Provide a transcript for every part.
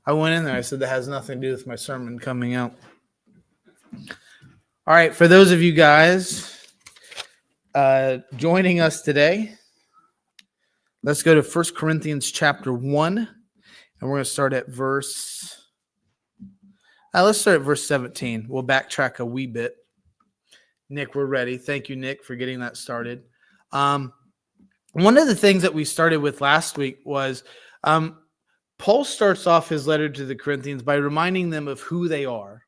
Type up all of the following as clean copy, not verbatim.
I went in there. I said that has nothing to do with my sermon coming out. All right, for those of you guys joining us today, let's go to 1 Corinthians chapter 1, and we're going to start at let's start at verse 17. We'll backtrack a wee bit. Nick, we're ready. Thank you, Nick, for getting that started. One of the things that we started with last week was Paul starts off his letter to the Corinthians by reminding them of who they are.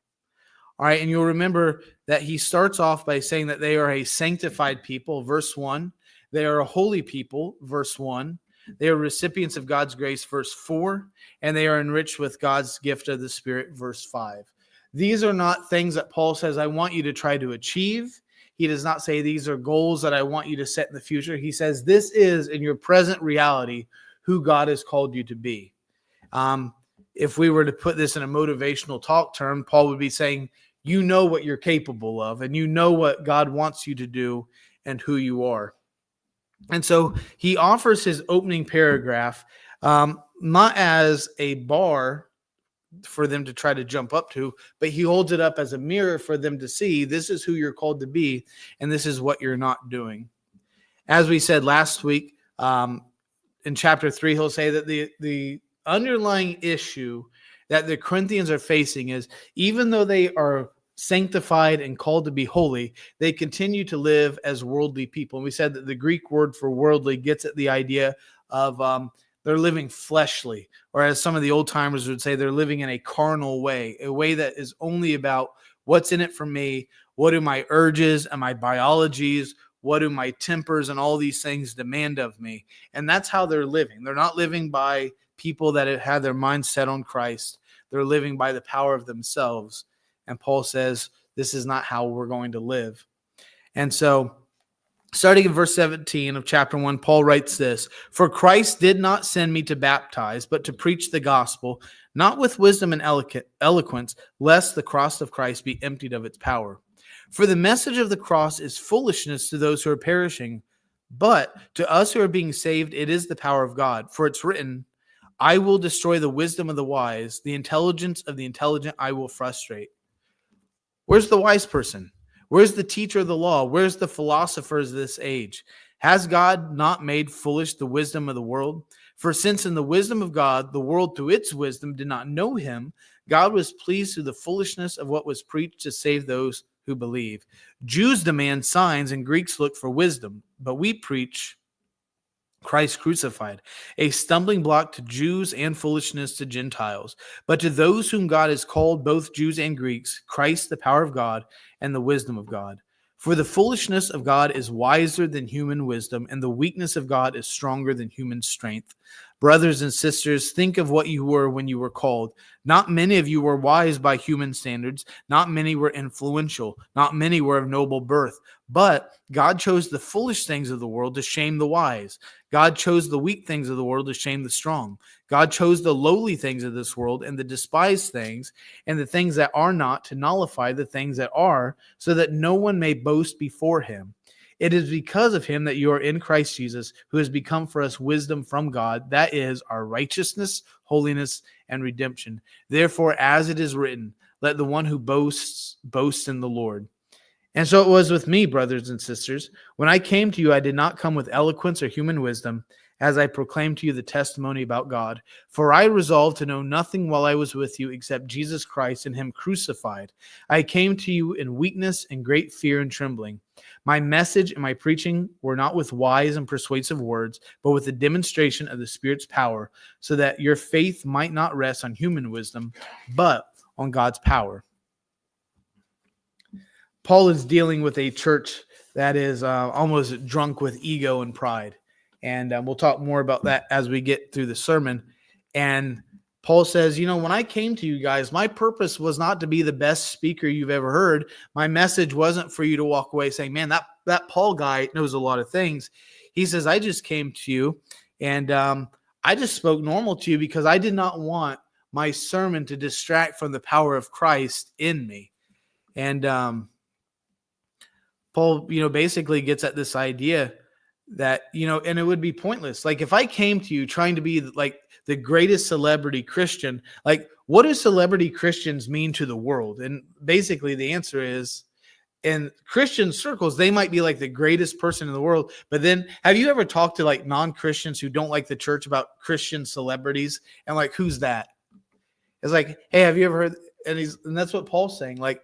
All right, and you'll remember that he starts off by saying that they are a sanctified people, verse 1. They are a holy people, verse 1. They are recipients of God's grace, verse 4. And they are enriched with God's gift of the Spirit, verse 5. These are not things that Paul says, I want you to try to achieve. He does not say these are goals that I want you to set in the future. He says this is, in your present reality, who God has called you to be. If we were to put this in a motivational talk term, Paul would be saying, you know what you're capable of, and you know what God wants you to do and who you are. And so he offers his opening paragraph not as a bar for them to try to jump up to, but he holds it up as a mirror for them to see this is who you're called to be, and this is what you're not doing. As we said last week, in chapter 3, he'll say that the underlying issue that the Corinthians are facing is even though they are sanctified and called to be holy, they continue to live as worldly people. And we said that the Greek word for worldly gets at the idea of they're living fleshly, or as some of the old timers would say, they're living in a carnal way, a way that is only about what's in it for me, what do my urges and my biologies, what do my tempers and all these things demand of me. And that's how they're living. They're not living by people that have had their minds set on Christ. They're living by the power of themselves. And Paul says, this is not how we're going to live. And so, starting in verse 17 of chapter 1, Paul writes this, for Christ did not send me to baptize, but to preach the gospel, not with wisdom and eloquence, lest the cross of Christ be emptied of its power. For the message of the cross is foolishness to those who are perishing, but to us who are being saved, it is the power of God. For it's written, I will destroy the wisdom of the wise, the intelligence of the intelligent I will frustrate. Where's the wise person? Where's the teacher of the law? Where's the philosophers of this age? Has God not made foolish the wisdom of the world? For since in the wisdom of God, the world through its wisdom did not know him, God was pleased through the foolishness of what was preached to save those who believe. Jews demand signs and Greeks look for wisdom, but we preach Christ crucified, a stumbling block to Jews and foolishness to Gentiles. But to those whom God has called, both Jews and Greeks, Christ the power of God and the wisdom of God. For the foolishness of God is wiser than human wisdom, and the weakness of God is stronger than human strength. Brothers and sisters, think of what you were when you were called. Not many of you were wise by human standards. Not many were influential. Not many were of noble birth. But God chose the foolish things of the world to shame the wise. God chose the weak things of the world to shame the strong. God chose the lowly things of this world and the despised things and the things that are not to nullify the things that are, so that no one may boast before him. It is because of him that you are in Christ Jesus, who has become for us wisdom from God, that is our righteousness, holiness, and redemption. Therefore, as it is written, let the one who boasts, boast in the Lord. And so it was with me, brothers and sisters. When I came to you, I did not come with eloquence or human wisdom, as I proclaimed to you the testimony about God. For I resolved to know nothing while I was with you except Jesus Christ and him crucified. I came to you in weakness and great fear and trembling. My message and my preaching were not with wise and persuasive words, but with the demonstration of the Spirit's power, so that your faith might not rest on human wisdom, but on God's power. Paul is dealing with a church that is almost drunk with ego and pride. And we'll talk more about that as we get through the sermon. And Paul says, when I came to you guys, my purpose was not to be the best speaker you've ever heard. My message wasn't for you to walk away saying, man, that Paul guy knows a lot of things. He says, I just came to you and I just spoke normal to you because I did not want my sermon to distract from the power of Christ in me. And Paul, basically gets at this idea that, and it would be pointless. Like if I came to you trying to be like the greatest celebrity Christian, like what do celebrity Christians mean to the world? And basically the answer is, in Christian circles, they might be like the greatest person in the world. But then have you ever talked to like non-Christians who don't like the church about Christian celebrities? And like, who's that? It's like, hey, have you ever heard? And that's what Paul's saying. Like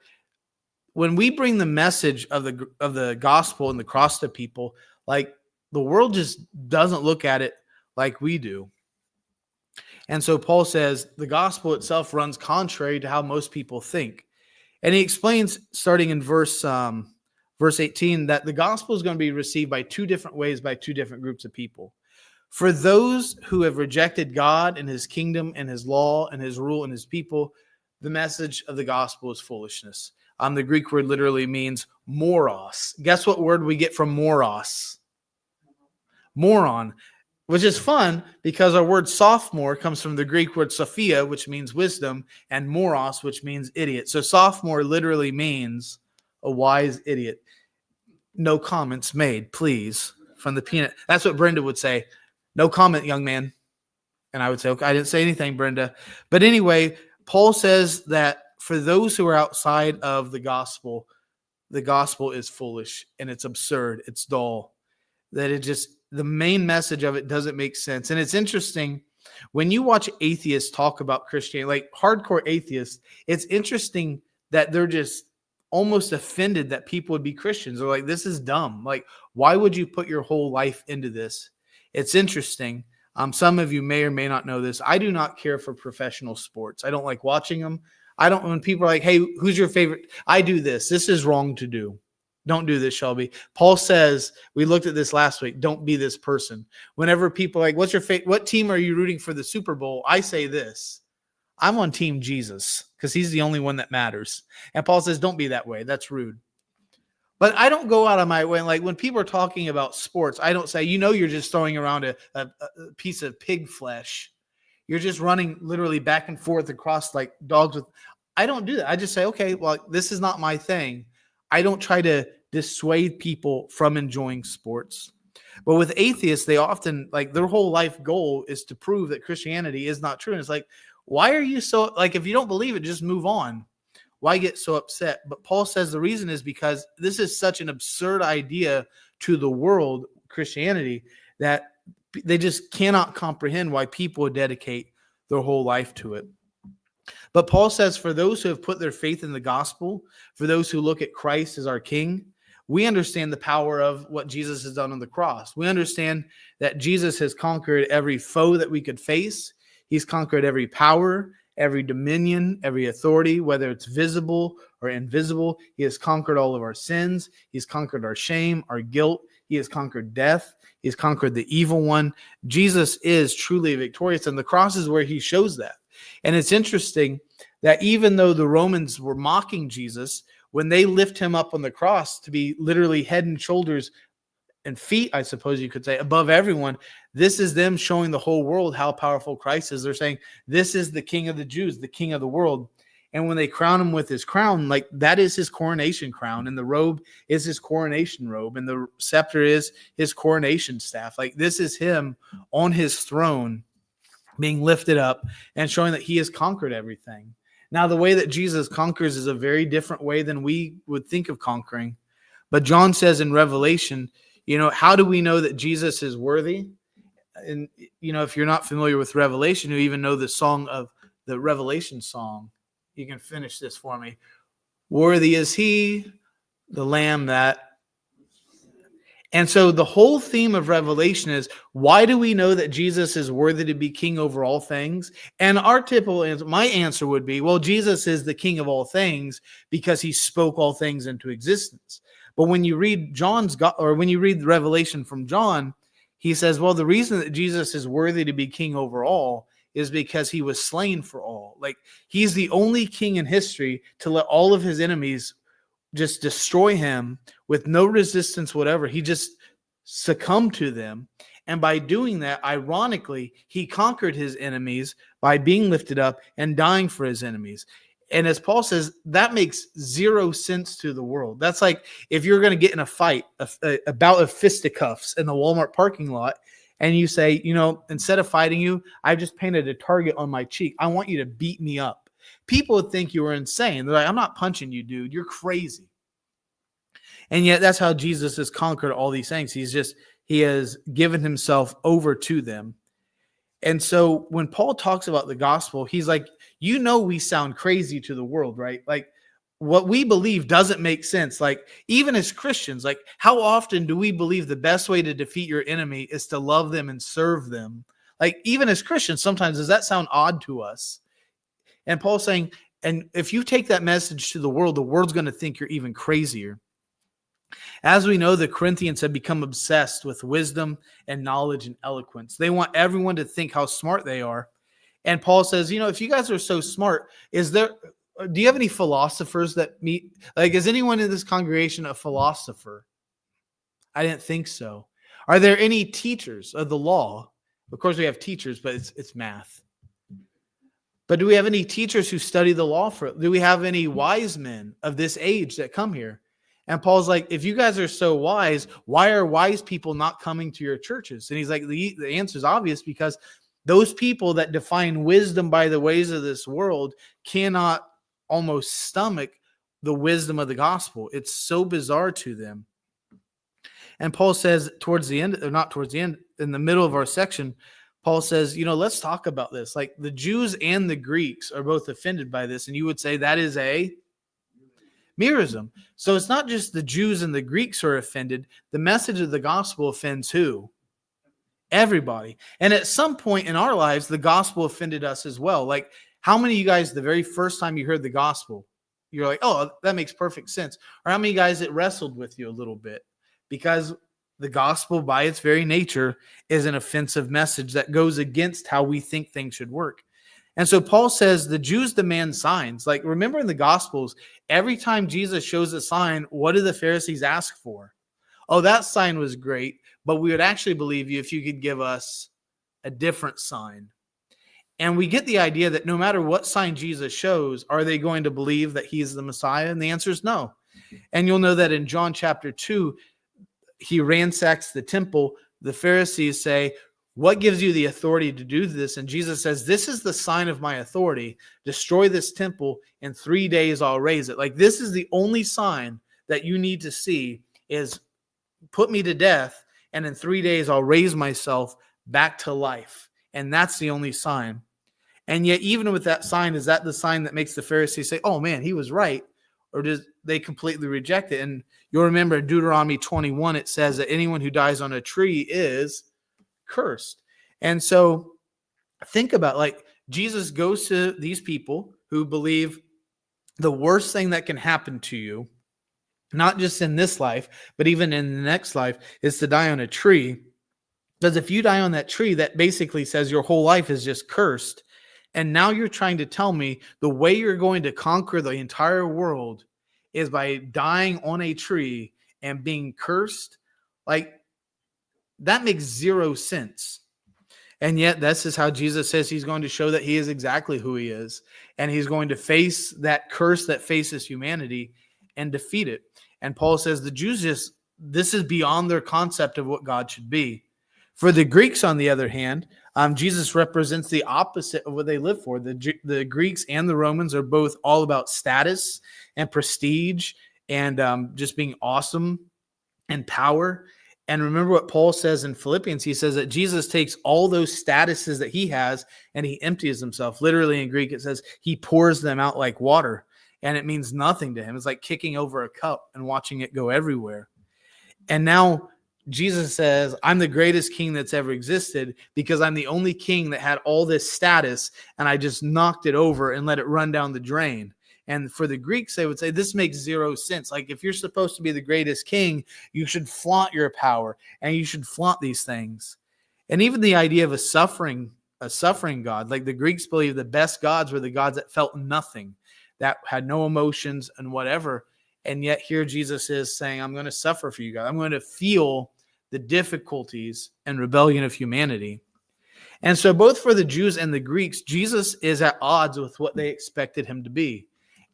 when we bring the message of the gospel and the cross to people, like the world just doesn't look at it like we do. And so Paul says the gospel itself runs contrary to how most people think. And he explains, starting in verse 18, that the gospel is going to be received by two different ways by two different groups of people. For those who have rejected God and his kingdom and his law and his rule and his people, the message of the gospel is foolishness. The Greek word literally means moros. Guess what word we get from moros? Moron. Which is fun because our word sophomore comes from the Greek word sophia, which means wisdom, and moros, which means idiot. So sophomore literally means a wise idiot. No comments made, please, from the peanut. That's what Brenda would say. No comment, young man. And I would say, okay, I didn't say anything, Brenda. But anyway, Paul says that for those who are outside of the gospel is foolish and it's absurd. It's dull. That it just, the main message of it doesn't make sense. And it's interesting when you watch atheists talk about Christianity, like hardcore atheists, it's interesting that they're just almost offended that people would be Christians. They're like, this is dumb. Like, why would you put your whole life into this? It's interesting. Some of you may or may not know this. I do not care for professional sports. I don't like watching them. When people are like, hey, who's your favorite? I do this. This is wrong to do. Don't do this, Shelby. Paul says, we looked at this last week, don't be this person. Whenever people are like, what's your what team are you rooting for the Super Bowl? I say this, I'm on team Jesus because he's the only one that matters. And Paul says, don't be that way. That's rude. But I don't go out of my way. Like when people are talking about sports, I don't say, you're just throwing around a piece of pig flesh. You're just running literally back and forth across like dogs with. I don't do that. I just say, okay, well, this is not my thing. I don't try to dissuade people from enjoying sports. But with atheists, they often, like, their whole life goal is to prove that Christianity is not true. And it's like, why are you so, like, if you don't believe it, just move on. Why get so upset? But Paul says the reason is because this is such an absurd idea to the world, Christianity, that they just cannot comprehend why people would dedicate their whole life to it. But Paul says for those who have put their faith in the gospel, for those who look at Christ as our King, we understand the power of what Jesus has done on the cross. We understand that Jesus has conquered every foe that we could face. He's conquered every power, every dominion, every authority, whether it's visible or invisible. He has conquered all of our sins. He's conquered our shame, our guilt. He has conquered death. He's conquered the evil one. Jesus is truly victorious, and the cross is where he shows that. And it's interesting that even though the Romans were mocking Jesus, when they lift him up on the cross to be literally head and shoulders and feet, I suppose you could say, above everyone, this is them showing the whole world how powerful Christ is. They're saying, this is the King of the Jews, the King of the world. And when they crown him with his crown, like that is his coronation crown, and the robe is his coronation robe, and the scepter is his coronation staff. Like this is him on his throne being lifted up and showing that he has conquered everything. Now, the way that Jesus conquers is a very different way than we would think of conquering. But John says in Revelation, how do we know that Jesus is worthy? And, if you're not familiar with Revelation, you even know the song of the Revelation song. You can finish this for me. Worthy is he, the Lamb that. And so the whole theme of Revelation is, why do we know that Jesus is worthy to be king over all things? And our typical answer, my answer would be, well, Jesus is the king of all things because he spoke all things into existence. But when you read when you read Revelation from John, he says, well, the reason that Jesus is worthy to be king over all is because he was slain for all. Like he's the only king in history to let all of his enemies just destroy him with no resistance whatever. He just succumbed to them. And by doing that, ironically, he conquered his enemies by being lifted up and dying for his enemies. And as Paul says, that makes zero sense to the world. That's like if you're going to get in a fight, a bout of fisticuffs in the Walmart parking lot, and you say, instead of fighting you, I just painted a target on my cheek. I want you to beat me up. People would think you were insane. They're like, I'm not punching you, dude. You're crazy. And yet that's how Jesus has conquered all these things. He has given himself over to them. And so when Paul talks about the gospel, he's like, we sound crazy to the world, right? Like what we believe doesn't make sense. Like even as Christians, like how often do we believe the best way to defeat your enemy is to love them and serve them? Like even as Christians, sometimes does that sound odd to us? And Paul's saying, and if you take that message to the world's going to think you're even crazier. As we know, the Corinthians have become obsessed with wisdom and knowledge and eloquence. They want everyone to think how smart they are. And Paul says, if you guys are so smart, do you have any philosophers that meet? Like, is anyone in this congregation a philosopher? I didn't think so. Are there any teachers of the law? Of course, we have teachers, but it's math. But do we have any teachers who study the law do we have any wise men of this age that come here? And Paul's like, if you guys are so wise, why are wise people not coming to your churches? And he's like, the answer is obvious, because those people that define wisdom by the ways of this world cannot almost stomach the wisdom of the gospel. It's so bizarre to them. And Paul says towards the end, or not towards the end, in the middle of our section, Paul says, let's talk about this. Like the Jews and the Greeks are both offended by this. And you would say that is a merism. So it's not just the Jews and the Greeks are offended. The message of the gospel offends who? Everybody. And at some point in our lives, the gospel offended us as well. Like how many of you guys, the very first time you heard the gospel, you're like, oh, that makes perfect sense. Or how many guys it wrestled with you a little bit? Because the gospel by its very nature is an offensive message that goes against how we think things should work. And so Paul says the Jews demand signs. Like remember in the Gospels, every time Jesus shows a sign, what do the Pharisees ask for? Oh, that sign was great, but we would actually believe you if you could give us a different sign. And we get the idea that no matter what sign Jesus shows, are they going to believe that he's the Messiah? And the answer is no. And you'll know that in John chapter 2, he ransacks the temple. The Pharisees say, what gives you the authority to do this? And Jesus says, this is the sign of my authority. Destroy this temple. In 3 days, I'll raise it. Like this is the only sign that you need to see is put me to death. And in 3 days, I'll raise myself back to life. And that's the only sign. And yet, even with that sign, is that the sign that makes the Pharisees say, oh man, he was right? Or does they completely reject it? And you'll remember in Deuteronomy 21, it says that anyone who dies on a tree is cursed. And so think about like Jesus goes to these people who believe the worst thing that can happen to you, not just in this life, but even in the next life, is to die on a tree. Because if you die on that tree, that basically says your whole life is just cursed. And now you're trying to tell me the way you're going to conquer the entire world is by dying on a tree and being cursed? Like, that makes zero sense. And yet, this is how Jesus says he's going to show that he is exactly who he is. And he's going to face that curse that faces humanity and defeat it. And Paul says the Jews this is beyond their concept of what God should be. For the Greeks, on the other hand, Jesus represents the opposite of what they live for. The Greeks and the Romans are both all about status and prestige and just being awesome and power. And remember what Paul says in Philippians. He says that Jesus takes all those statuses that he has and he empties himself. Literally in Greek, it says he pours them out like water. And it means nothing to him. It's like kicking over a cup and watching it go everywhere. And now Jesus says, I'm the greatest king that's ever existed because I'm the only king that had all this status and I just knocked it over and let it run down the drain. And for the Greeks, they would say, this makes zero sense. Like if you're supposed to be the greatest king, you should flaunt your power and you should flaunt these things. And even the idea of a suffering God, like the Greeks believed the best gods were the gods that felt nothing, that had no emotions and whatever. And yet here Jesus is saying, I'm going to suffer for you guys. I'm going to feel the difficulties and rebellion of humanity. And so both for the Jews and the Greeks, Jesus is at odds with what they expected him to be.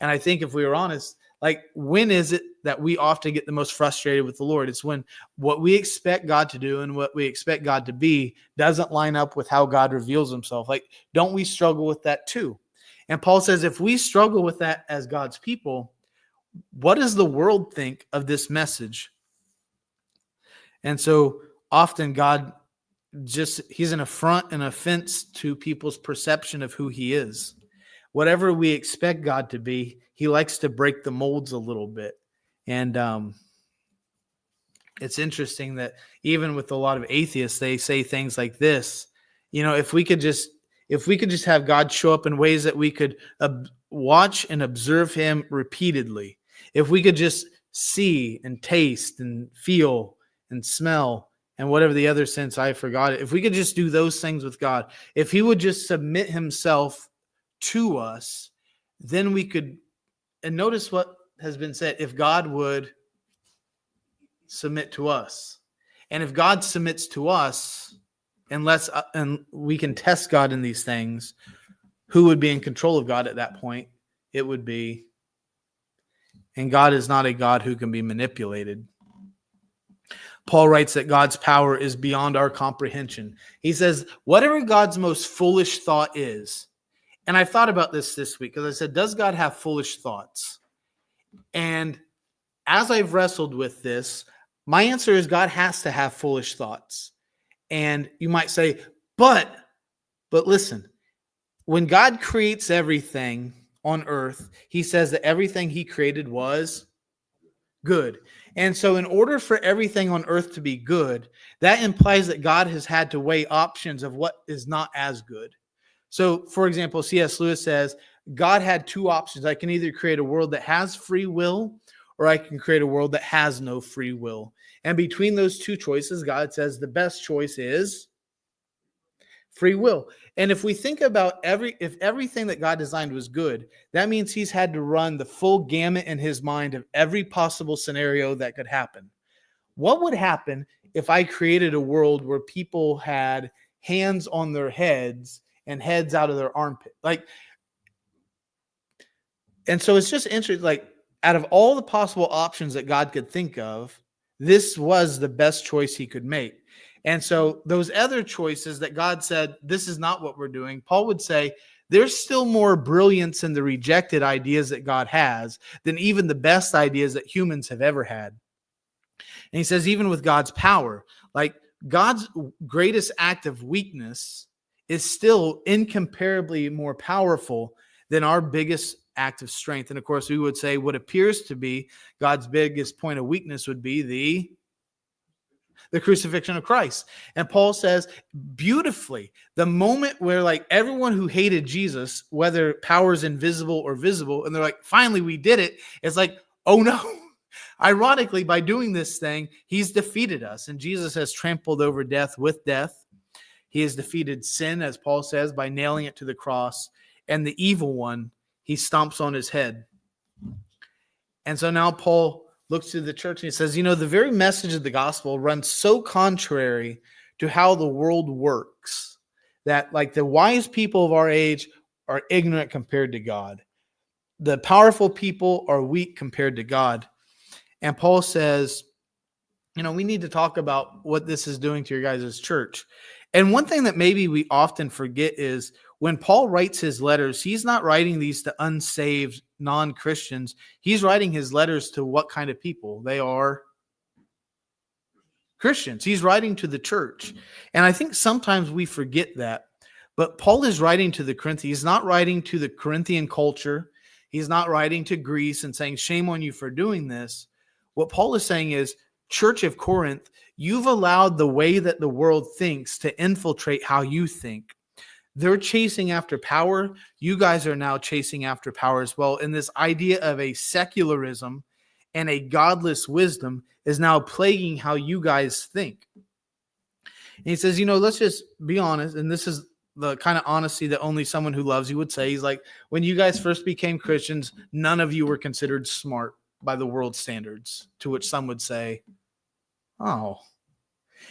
And I think if we were honest, like, when is it that we often get the most frustrated with the Lord? It's when what we expect God to do and what we expect God to be doesn't line up with how God reveals himself. Like, don't we struggle with that too? And Paul says, if we struggle with that as God's people, what does the world think of this message? And so often God he's an affront and offense to people's perception of who he is. Whatever we expect God to be, he likes to break the molds a little bit. And it's interesting that even with a lot of atheists, they say things like this, if we could just have God show up in ways that we could watch and observe him repeatedly, if we could just see and taste and feel and smell and whatever the other sense, I forgot it, if we could just do those things with God, if he would just submit himself to us, then we could, and notice what has been said, if God would submit to us. And if God submits to us, and we can test God in these things, who would be in control of God at that point? It would be, and God is not a God who can be manipulated. Paul writes that God's power is beyond our comprehension. He says, whatever God's most foolish thought is, and I thought about this week because I said, does God have foolish thoughts? And as I've wrestled with this, my answer is God has to have foolish thoughts. And you might say, but listen, when God creates everything on earth, he says that everything he created was good. And so in order for everything on earth to be good, that implies that God has had to weigh options of what is not as good. So, for example, C.S. Lewis says, God had two options. I can either create a world that has free will, or I can create a world that has no free will. And between those two choices, God says the best choice is free will. And if we think about if everything that God designed was good, that means he's had to run the full gamut in his mind of every possible scenario that could happen. What would happen if I created a world where people had hands on their heads and heads out of their armpit? And so it's just interesting, out of all the possible options that God could think of, this was the best choice he could make. And so those other choices that God said, this is not what we're doing, Paul would say, there's still more brilliance in the rejected ideas that God has than even the best ideas that humans have ever had. And he says, even with God's power, God's greatest act of weakness is still incomparably more powerful than our biggest act of strength. And of course, we would say what appears to be God's biggest point of weakness would be the crucifixion of Christ. And Paul says beautifully, the moment where everyone who hated Jesus, whether powers invisible or visible, and they're like, finally we did it. It's like, oh no. Ironically, by doing this thing, he's defeated us. And Jesus has trampled over death with death. He has defeated sin, as Paul says, by nailing it to the cross. And the evil one, he stomps on his head. And so now Paul looks to the church and he says, the very message of the gospel runs so contrary to how the world works that the wise people of our age are ignorant compared to God. The powerful people are weak compared to God. And Paul says, we need to talk about what this is doing to your guys' church. And one thing that maybe we often forget is when Paul writes his letters, he's not writing these to unsaved non-Christians. He's writing his letters to what kind of people? They are Christians. He's writing to the church. And I think sometimes we forget that. But Paul is writing to the Corinthians. He's not writing to the Corinthian culture. He's not writing to Greece and saying, shame on you for doing this. What Paul is saying is, Church of Corinth, you've allowed the way that the world thinks to infiltrate how you think. They're chasing after power. You guys are now chasing after power as well. And this idea of a secularism and a godless wisdom is now plaguing how you guys think. And he says, let's just be honest. And this is the kind of honesty that only someone who loves you would say. He's like, when you guys first became Christians, none of you were considered smart by the world standards, to which some would say, oh.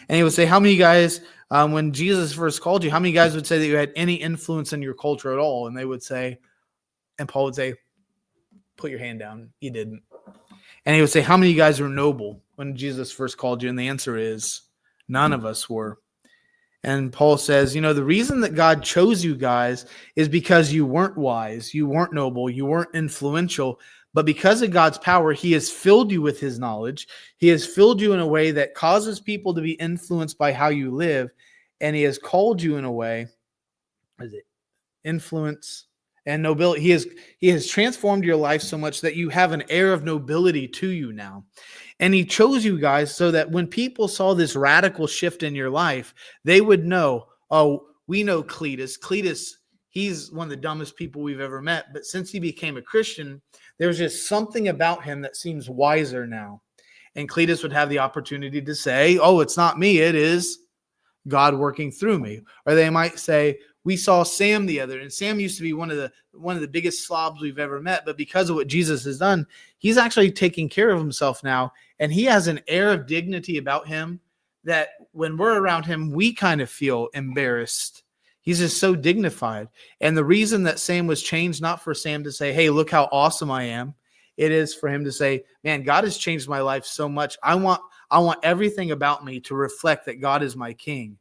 And he would say, how many guys, when Jesus first called you, how many guys would say that you had any influence in your culture at all? And they would say, and Paul would say, put your hand down. You didn't. And he would say, how many of you guys are noble when Jesus first called you? And the answer is none of us were. And Paul says, the reason that God chose you guys is because you weren't wise, you weren't noble, you weren't influential, but because of God's power, he has filled you with his knowledge. He has filled you in a way that causes people to be influenced by how you live. And he has called you in a way, influence and nobility. He has transformed your life so much that you have an air of nobility to you now. And he chose you guys so that when people saw this radical shift in your life, they would know, oh, we know Cletus. Cletus, he's one of the dumbest people we've ever met. But since he became a Christian, there's just something about him that seems wiser now. And Cletus would have the opportunity to say, oh, it's not me, it is God working through me. Or they might say, we saw Sam the other, and Sam used to be one of the biggest slobs we've ever met, but because of what Jesus has done, he's actually taking care of himself now, and he has an air of dignity about him that when we're around him, we kind of feel embarrassed. He's just so dignified. And the reason that Sam was changed, not for Sam to say, hey, look how awesome I am. It is for him to say, man, God has changed my life so much. I want everything about me to reflect that God is my king.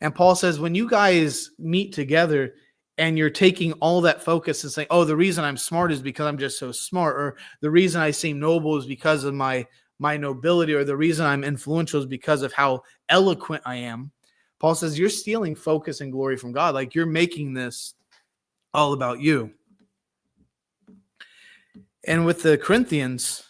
And Paul says, when you guys meet together and you're taking all that focus and saying, oh, the reason I'm smart is because I'm just so smart, or the reason I seem noble is because of my nobility, or the reason I'm influential is because of how eloquent I am. Paul says, you're stealing focus and glory from God. Like, you're making this all about you. And with the Corinthians,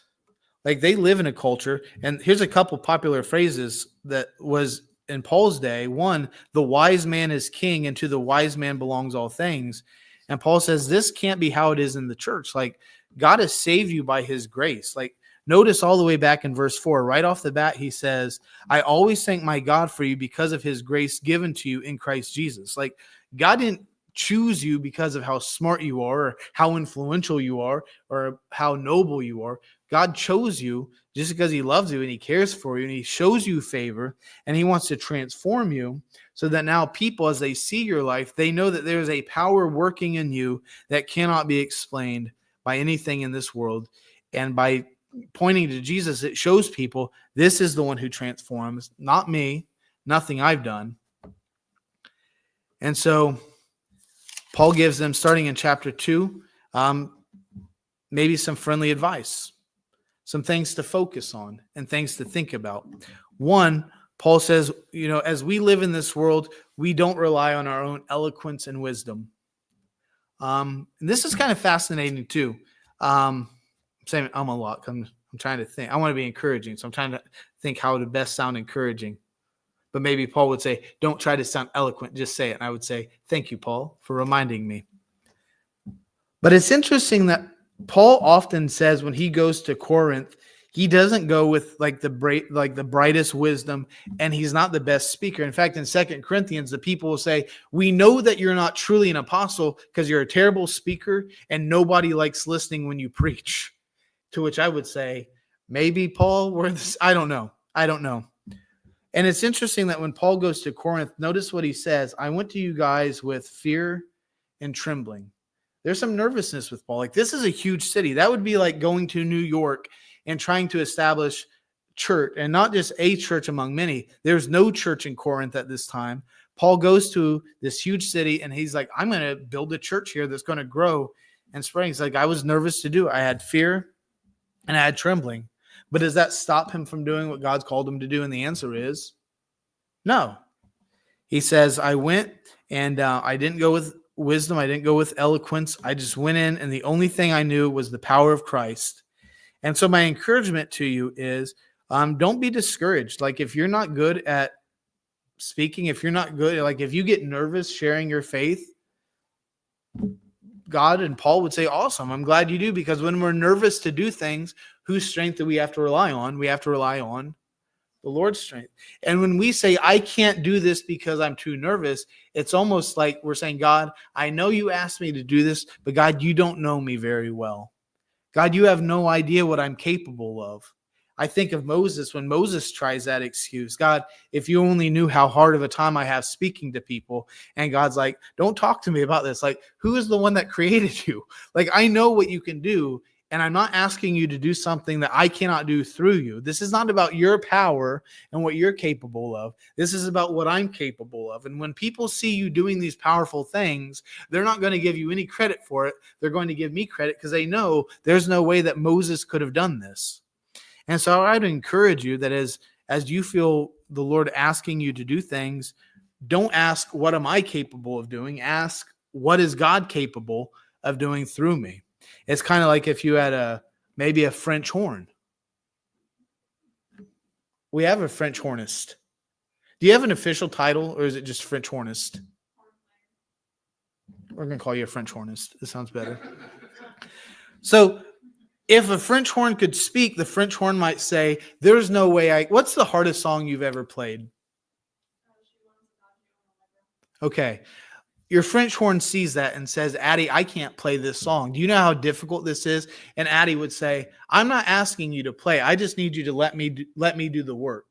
like, they live in a culture, and here's a couple popular phrases that was in Paul's day. One, the wise man is king, and to the wise man belongs all things. And Paul says this can't be how it is in the church. Like, God has saved you by his grace. Like, notice all the way back in verse 4, right off the bat, he says, I always thank my God for you because of his grace given to you in Christ Jesus. Like, God didn't choose you because of how smart you are, or how influential you are, or how noble you are. God chose you just because he loves you and he cares for you and he shows you favor and he wants to transform you so that now people, as they see your life, they know that there is a power working in you that cannot be explained by anything in this world. And by pointing to Jesus, it shows people this is the one who transforms, not me, nothing I've done. And so Paul gives them, starting in chapter 2, maybe some friendly advice, some things to focus on and things to think about. One, Paul says, as we live in this world, we don't rely on our own eloquence and wisdom. And this is kind of fascinating too. I'm saying I'm a lot. I'm trying to think. I want to be encouraging, so I'm trying to think how to best sound encouraging. But maybe Paul would say, don't try to sound eloquent, just say it. And I would say, thank you, Paul, for reminding me. But it's interesting that Paul often says when he goes to Corinth, he doesn't go with the brightest wisdom, and he's not the best speaker. In fact, in 2 Corinthians, the people will say, we know that you're not truly an apostle because you're a terrible speaker and nobody likes listening when you preach. To which I would say, maybe Paul, I don't know. And it's interesting that when Paul goes to Corinth, notice what he says. I went to you guys with fear and trembling. There's some nervousness with Paul. Like, this is a huge city. That would be like going to New York and trying to establish church, and not just a church among many. There's no church in Corinth at this time. Paul goes to this huge city and he's like, I'm going to build a church here that's going to grow and spread. He's like, I was nervous to do it. I had fear and I had trembling. But does that stop him from doing what God's called him to do? And the answer is no. He says, I went and I didn't go with wisdom. I didn't go with eloquence. I just went in, and the only thing I knew was the power of Christ. And so my encouragement to you is don't be discouraged. Like, if you're not good at speaking, if you're not good, like if you get nervous sharing your faith, God and Paul would say, awesome, I'm glad you do, because when we're nervous to do things, whose strength do we have to rely on? We have to rely on the Lord's strength. And when we say, I can't do this because I'm too nervous, it's almost like we're saying, God, I know you asked me to do this, but God, you don't know me very well. God, you have no idea what I'm capable of. I think of Moses when Moses tries that excuse. God, if you only knew how hard of a time I have speaking to people. And God's like, don't talk to me about this. Like, who is the one that created you? Like, I know what you can do. And I'm not asking you to do something that I cannot do through you. This is not about your power and what you're capable of. This is about what I'm capable of. And when people see you doing these powerful things, they're not going to give you any credit for it. They're going to give me credit because they know there's no way that Moses could have done this. And so I'd encourage you that as you feel the Lord asking you to do things, don't ask, what am I capable of doing? Ask, what is God capable of doing through me? It's kind of like if you had maybe a French horn. We have a French hornist. Do you have an official title, or is it just French hornist? We're going to call you a French hornist. It sounds better. So if a French horn could speak, the French horn might say, there's no way what's the hardest song you've ever played? Okay. Your French horn sees that and says, Addie, I can't play this song. Do you know how difficult this is? And Addie would say, I'm not asking you to play. I just need you to let me do the work.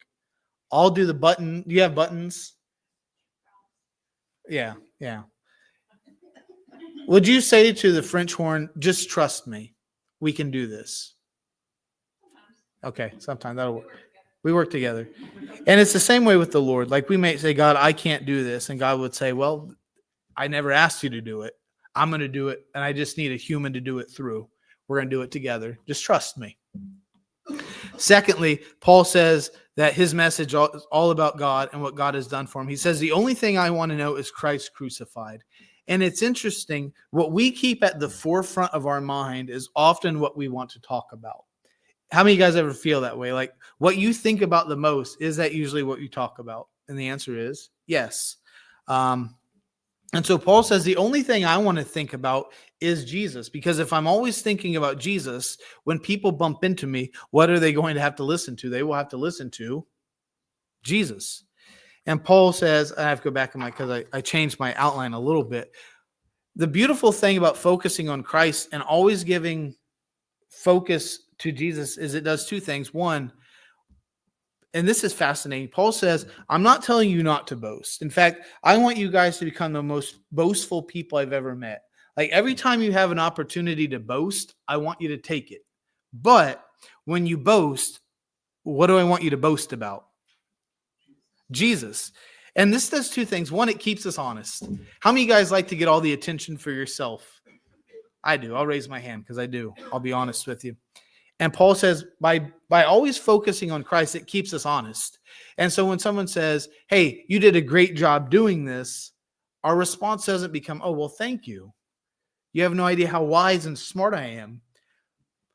I'll do the button. Do you have buttons? Yeah. Would you say to the French horn, just trust me, we can do this? Okay, sometime that'll work. We work together. And it's the same way with the Lord. Like we may say, God, I can't do this. And God would say, well, I never asked you to do it. I'm going to do it. And I just need a human to do it through. We're going to do it together. Just trust me. Secondly, Paul says that his message is all about God and what God has done for him. He says, the only thing I want to know is Christ crucified. And it's interesting. What we keep at the forefront of our mind is often what we want to talk about. How many of you guys ever feel that way? Like what you think about the most, is that usually what you talk about? And the answer is yes. And so Paul says, the only thing I want to think about is Jesus, because if I'm always thinking about Jesus, when people bump into me, what are they going to have to listen to? They will have to listen to Jesus. And Paul says, I have to go back because I changed my outline a little bit. The beautiful thing about focusing on Christ and always giving focus to Jesus is it does two things. One, and this is fascinating. Paul says, I'm not telling you not to boast. In fact, I want you guys to become the most boastful people I've ever met. Like every time you have an opportunity to boast, I want you to take it. But when you boast, what do I want you to boast about? Jesus. And this does two things. One, it keeps us honest. How many of you guys like to get all the attention for yourself? I do. I'll raise my hand because I do. I'll be honest with you. And Paul says, by always focusing on Christ, it keeps us honest. And so when someone says, hey, you did a great job doing this, our response doesn't become, oh, well, thank you. You have no idea how wise and smart I am.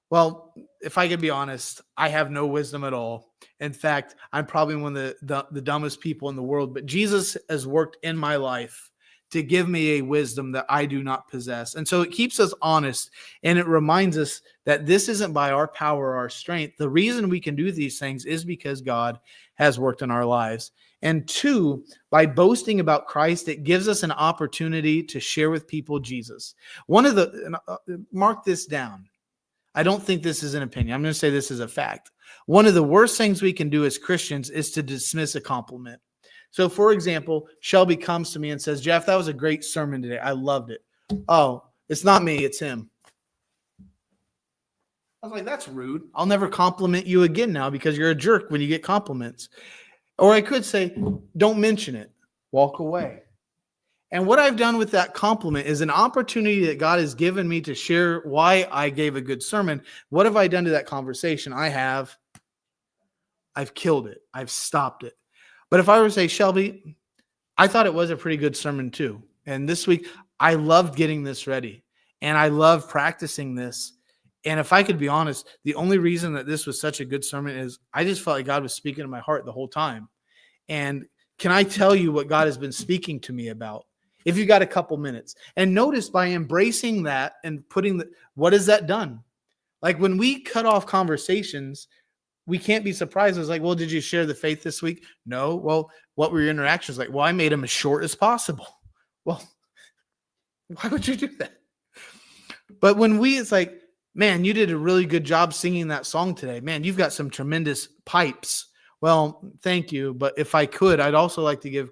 Well, if I could be honest, I have no wisdom at all. In fact, I'm probably one of the dumbest people in the world. But Jesus has worked in my life to give me a wisdom that I do not possess. And so it keeps us honest, and it reminds us that this isn't by our power or our strength. The reason we can do these things is because God has worked in our lives. And two, by boasting about Christ, it gives us an opportunity to share with people Jesus. Mark this down. I don't think this is an opinion. I'm going to say this is a fact. One of the worst things we can do as Christians is to dismiss a compliment. So, for example, Shelby comes to me and says, Jeff, that was a great sermon today. I loved it. Oh, it's not me, it's him. I was like, that's rude. I'll never compliment you again now because you're a jerk when you get compliments. Or I could say, don't mention it. Walk away. And what I've done with that compliment is an opportunity that God has given me to share why I gave a good sermon. What have I done to that conversation? I've killed it. I've stopped it. But if I were to say, Shelby, I thought it was a pretty good sermon too. And this week, I loved getting this ready. And I love practicing this. And if I could be honest, the only reason that this was such a good sermon is I just felt like God was speaking to my heart the whole time. And can I tell you what God has been speaking to me about? If you got a couple minutes. And notice by embracing that and what has that done? Like when we cut off conversations, we can't be surprised. It's like, well, did you share the faith this week? No. Well, what were your interactions like? Well, I made them as short as possible. Well, why would you do that? But when it's like, man, you did a really good job singing that song today. Man, you've got some tremendous pipes. Well, thank you. But if I could, I'd also like to give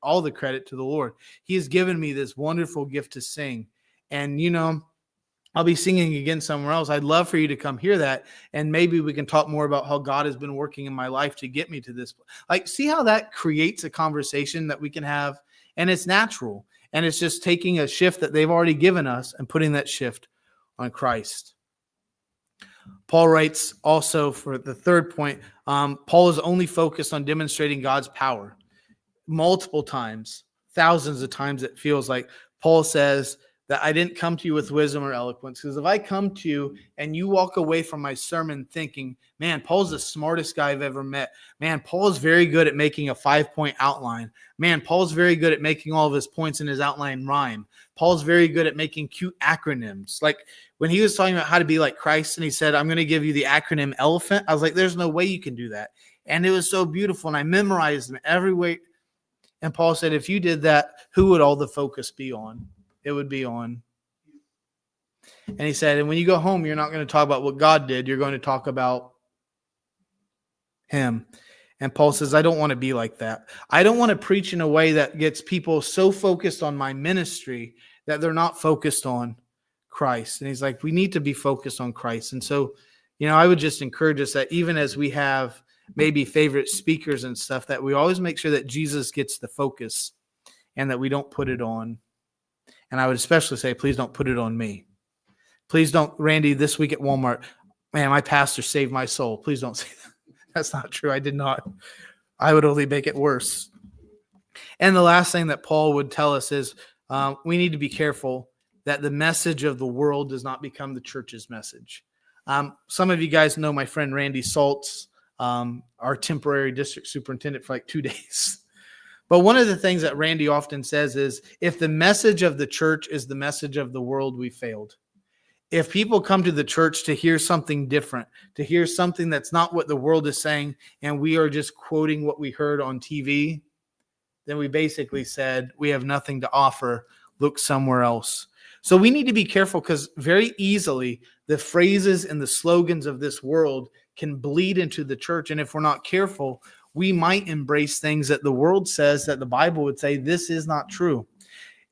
all the credit to the Lord. He has given me this wonderful gift to sing. And, I'll be singing again somewhere else. I'd love for you to come hear that. And maybe we can talk more about how God has been working in my life to get me to this. Like, see how that creates a conversation that we can have. And it's natural. And it's just taking a shift that they've already given us and putting that shift on Christ. Paul writes also for the third point, Paul is only focused on demonstrating God's power. Multiple times, thousands of times it feels like Paul says that I didn't come to you with wisdom or eloquence. Because if I come to you and you walk away from my sermon thinking, man, Paul's the smartest guy I've ever met. Man, Paul's very good at making a 5-point outline. Man, Paul's very good at making all of his points in his outline rhyme. Paul's very good at making cute acronyms. Like when he was talking about how to be like Christ and he said, I'm going to give you the acronym ELEPHANT. I was like, there's no way you can do that. And it was so beautiful. And I memorized them every way. And Paul said, if you did that, who would all the focus be on? It would be on. And he said, and when you go home, you're not going to talk about what God did. You're going to talk about him. And Paul says, I don't want to be like that. I don't want to preach in a way that gets people so focused on my ministry that they're not focused on Christ. And he's like, we need to be focused on Christ. And so, I would just encourage us that even as we have maybe favorite speakers and stuff, that we always make sure that Jesus gets the focus and that we don't put it on. And I would especially say, please don't put it on me. Please don't, Randy, this week at Walmart, man, my pastor saved my soul. Please don't say that. That's not true. I did not. I would only make it worse. And the last thing that Paul would tell us is we need to be careful that the message of the world does not become the church's message. Some of you guys know my friend Randy Saltz, our temporary district superintendent for like 2 days. But one of the things that Randy often says is, if the message of the church is the message of the world, we failed. If people come to the church to hear something different, to hear something that's not what the world is saying, and we are just quoting what we heard on TV, then we basically said, we have nothing to offer. Look somewhere else. So we need to be careful, because very easily the phrases and the slogans of this world can bleed into the church. And if we're not careful, we might embrace things that the world says that the Bible would say this is not true.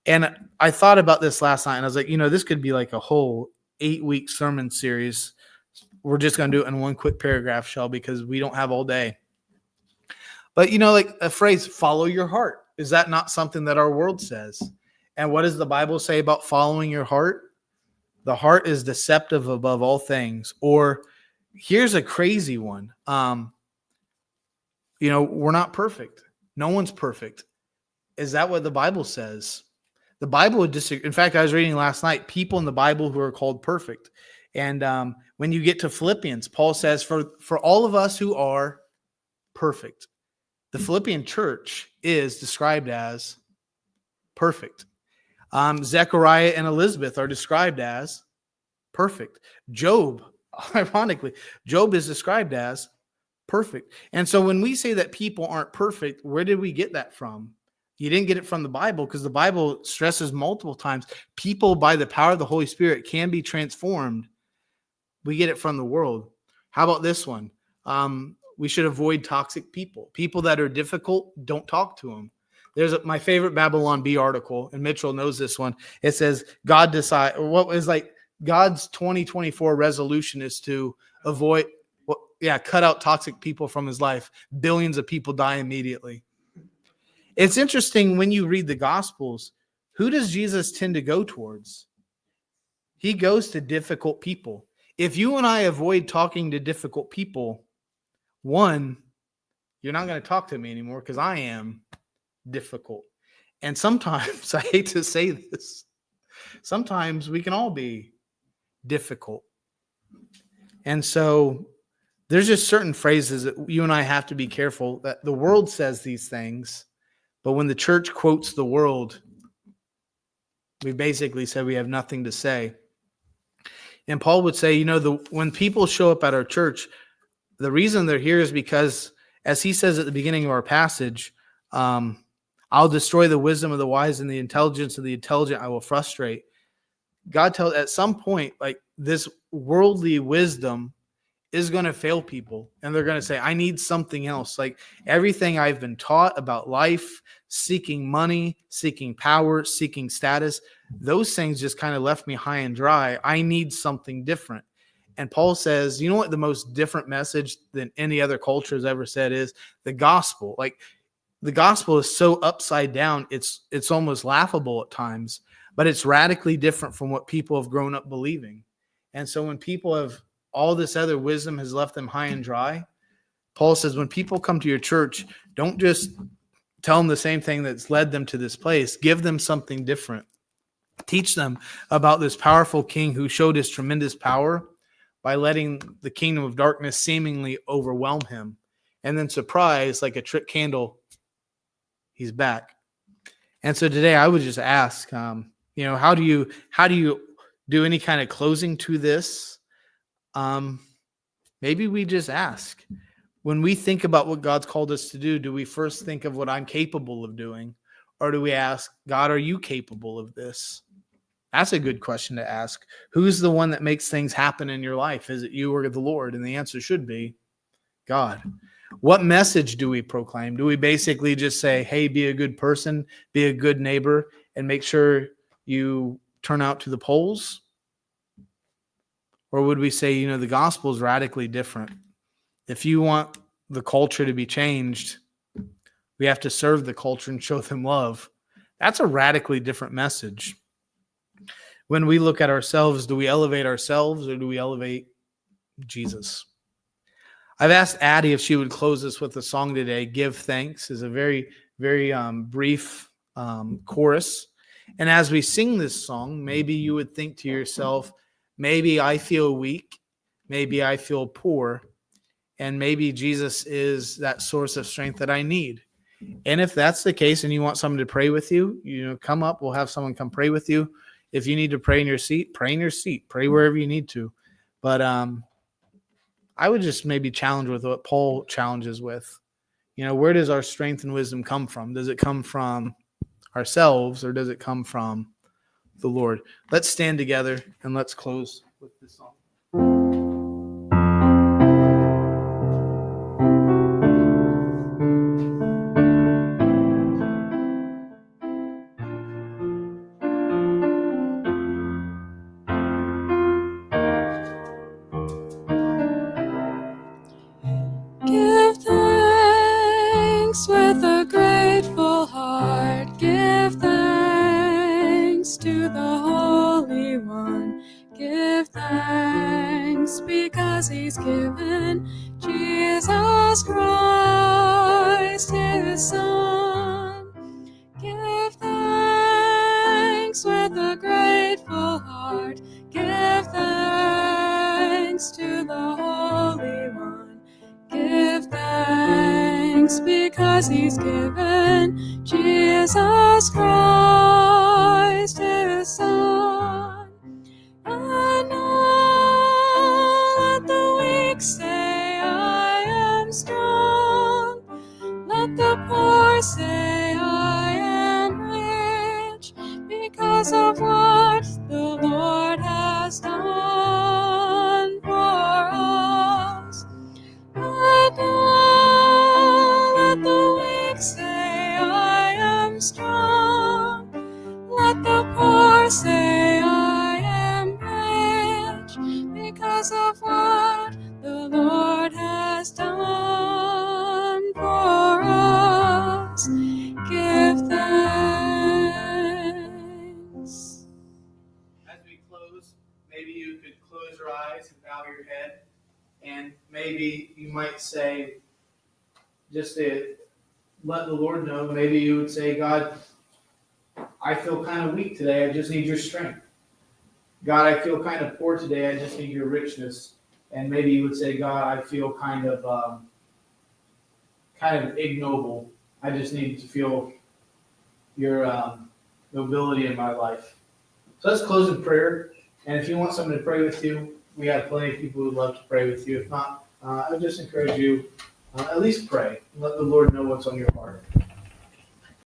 And I thought about this last night, and I was like, this could be like a whole 8-week sermon series. We're just going to do it in one quick paragraph, Shell, because we don't have all day. But, like a phrase, follow your heart. Is that not something that our world says? And what does the Bible say about following your heart? The heart is deceptive above all things. Or here's a crazy one. We're not perfect. No one's perfect. Is that what the Bible says? The Bible would disagree. In fact, I was reading last night, people in the Bible who are called perfect. And when you get to Philippians, Paul says, for all of us who are perfect, the Philippian church is described as perfect. Zechariah and Elizabeth are described as perfect. Job, ironically, Job is described as perfect. And so when we say that people aren't perfect, where did we get that from? You didn't get it from the Bible, because the Bible stresses multiple times people by the power of the Holy Spirit can be transformed. We get it from the world. How about this one? We should avoid toxic people. People that are difficult, don't talk to them. There's my favorite Babylon Bee article, and Mitchell knows this one. It says God's 2024 resolution is to avoid, cut out toxic people from his life. Billions of people die immediately. It's interesting when you read the Gospels, who does Jesus tend to go towards? He goes to difficult people. If you and I avoid talking to difficult people, one, you're not going to talk to me anymore because I am difficult. And sometimes, I hate to say this, sometimes we can all be difficult. And so there's just certain phrases that you and I have to be careful that the world says these things, but when the church quotes the world, we basically said we have nothing to say. And Paul would say, when people show up at our church, the reason they're here is because, as he says at the beginning of our passage, I'll destroy the wisdom of the wise, and the intelligence of the intelligent I will frustrate. God tells at some point, like, this worldly wisdom is going to fail people. And they're going to say, I need something else. Like everything I've been taught about life, seeking money, seeking power, seeking status, those things just kind of left me high and dry. I need something different. And Paul says, you know what the most different message than any other culture has ever said is the gospel. Like the gospel is so upside down, it's almost laughable at times, but it's radically different from what people have grown up believing. And so when people have all this other wisdom has left them high and dry, Paul says, when people come to your church, don't just tell them the same thing that's led them to this place. Give them something different. Teach them about this powerful king who showed his tremendous power by letting the kingdom of darkness seemingly overwhelm him. And then surprise, like a trick candle, he's back. And so today I would just ask, how do you do any kind of closing to this? Maybe we just ask, when we think about what God's called us to do we first think of what I'm capable of doing? Or do we ask, God, are you capable of this? That's a good question to ask. Who's the one that makes things happen in your life? Is it you or the Lord? And the answer should be God. What message do we proclaim? Do we basically just say, hey, be a good person, be a good neighbor, and make sure you turn out to the polls? Or would we say, the gospel is radically different? If you want the culture to be changed, we have to serve the culture and show them love. That's a radically different message. When we look at ourselves, do we elevate ourselves or do we elevate Jesus? I've asked Addie if she would close us with a song today. Give Thanks is a very, very brief chorus. And as we sing this song, maybe you would think to yourself, maybe I feel weak, maybe I feel poor, and maybe Jesus is that source of strength that I need. And if that's the case and you want someone to pray with you, come up, we'll have someone come pray with you. If you need to pray in your seat, pray in your seat, pray wherever you need to. But I would just maybe challenge with what Paul challenges with. Where does our strength and wisdom come from? Does it come from ourselves or does it come from the Lord? Let's stand together and let's close with this song. Give thanks with a grateful heart. Give thanks to the Holy One. Give thanks because He's given Jesus Christ, His Son. Give thanks with a grateful heart. Give thanks to the Holy One. Give thanks because He's given Jesus Christ, His Son. And now let the weak say, I am strong. Let the poor say, I am rich, because of what the Lord has done for us. And now let the weak say, I am strong. Let the poor say, I am rich, because of what the Lord has done for us. Give thanks. As we close, maybe you could close your eyes and bow your head. And maybe you might say, just to let the Lord know, maybe you would say, God, I feel kind of weak today. I just need your strength. God, I feel kind of poor today. I just need your richness. And maybe you would say, God, I feel kind of ignoble. I just need to feel your nobility in my life. So let's close in prayer. And if you want someone to pray with you, we have plenty of people who would love to pray with you. If not, I would just encourage you, at least pray and let the Lord know what's on your heart.